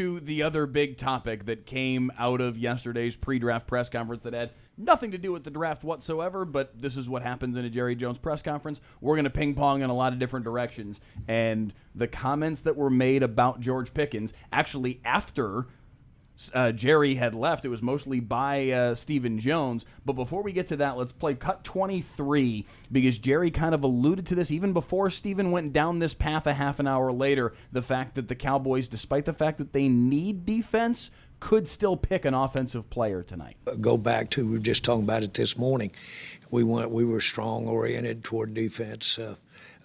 To the other big topic that came out of yesterday's pre-draft press conference that had nothing to do with the draft whatsoever, but this is what happens in a Jerry Jones press conference. We're going to ping pong in a lot of different directions. And the comments that were made about George Pickens, actually after Jerry had left, it was mostly by Stephen Jones. But before we get to that, let's play cut 23, because Jerry kind of alluded to this even before Stephen went down this path a half an hour later, the fact that the Cowboys, despite the fact that they need defense, could still pick an offensive player tonight. Go back to, we were just talking about it this morning. We were strong oriented toward defense in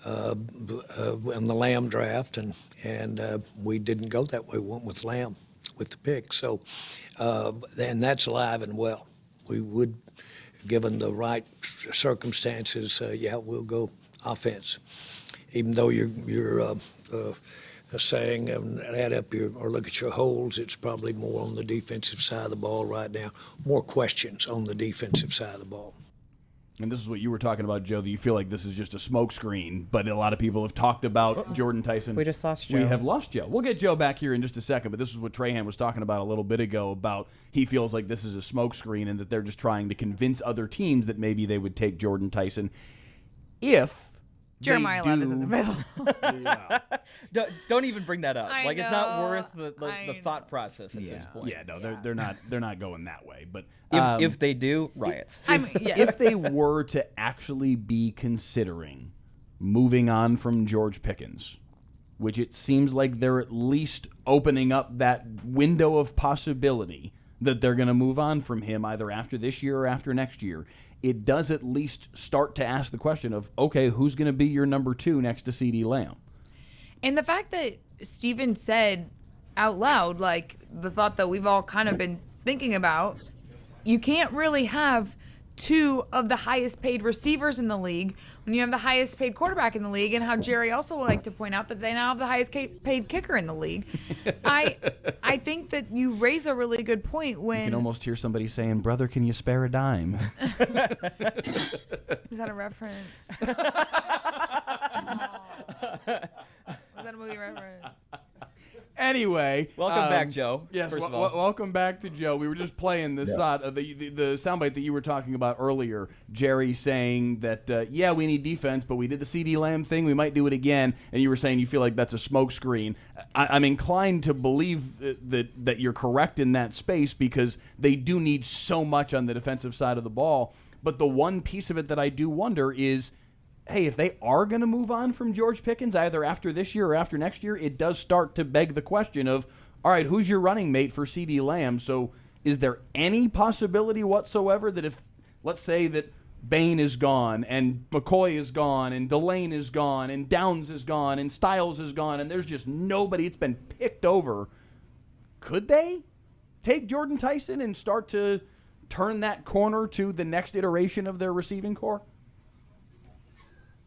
the Lamb draft, and we didn't go that way. We went with Lamb with the pick. So, and that's alive and well. We would, given the right circumstances, we'll go offense. Even though you're saying add up or look at your holes, it's probably more on the defensive side of the ball right now. More questions on the defensive side of the ball. And this is what you were talking about, Joe, that you feel like this is just a smokescreen, but a lot of people have talked about Jordan Tyson. We just lost Joe. We have lost Joe. We'll get Joe back here in just a second, but this is what Trahan was talking about a little bit ago, about he feels like this is a smokescreen and that they're just trying to convince other teams that maybe they would take Jordan Tyson if Jeremiah Love is in the middle. Yeah. Don't even bring that up. I It's not know. worth the thought process at this point. Yeah, no, they're not going that way. But If they do, riots. if they were to actually be considering moving on from George Pickens, which it seems like they're at least opening up that window of possibility that they're going to move on from him either after this year or after next year, it does at least start to ask the question of, okay, who's going to be your number 2 next to CeeDee Lamb? And the fact that Steven said out loud, like the thought that we've all kind of been thinking about, you can't really have 2 of the highest paid receivers in the league when you have the highest paid quarterback in the league, and how Jerry also would like to point out that they now have the highest paid kicker in the league. I think that you raise a really good point when... You can almost hear somebody saying, brother, can you spare a dime? Is that a reference? Was that a movie reference? Anyway, Welcome back, Joe. Yes, first of all. welcome back to Joe. We were just playing the soundbite that you were talking about earlier. Jerry saying that we need defense, but we did the CeeDee Lamb thing. We might do it again. And you were saying you feel like that's a smokescreen. I'm inclined to believe that you're correct in that space, because they do need so much on the defensive side of the ball. But the one piece of it that I do wonder is, hey, if they are going to move on from George Pickens, either after this year or after next year, it does start to beg the question of, all right, who's your running mate for CeeDee Lamb? So is there any possibility whatsoever that if, let's say that Bain is gone and McCoy is gone and Delane is gone and Downs is gone and Styles is gone and there's just nobody, it's been picked over, could they take Jordan Tyson and start to turn that corner to the next iteration of their receiving core?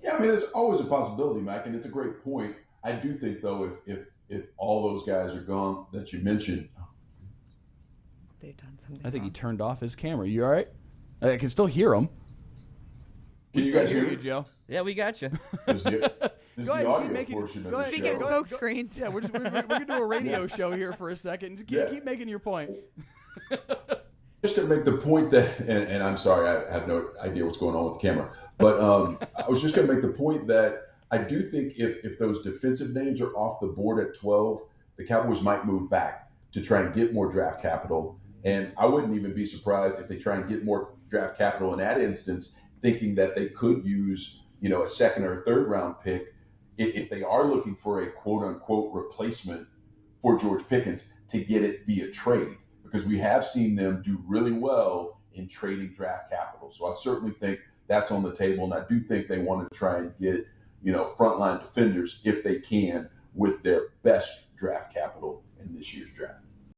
Yeah, I mean, there's always a possibility, Mike, and it's a great point. I do think, though, if all those guys are gone that you mentioned, They've done something I think he wrong. turned off his camera. You all right? I can still hear him. can you guys hear you, me? Joe? Yeah, we got you. This is the Go ahead and audio keep making- portion of go the ahead. Speaking of show. smoke screens. Yeah, we're gonna do a radio show here for a second. Just keep making your point. Just to make the point that, and I'm sorry, I have no idea what's going on with the camera, but I was just going to make the point that I do think if those defensive names are off the board at 12, the Cowboys might move back to try and get more draft capital. And I wouldn't even be surprised if they try and get more draft capital in that instance, thinking that they could use, a second or third round pick if they are looking for a quote unquote replacement for George Pickens, to get it via trade, because we have seen them do really well in trading draft capital. So I certainly think that's on the table. And I do think they want to try and get, frontline defenders if they can with their best draft capital in this year's draft.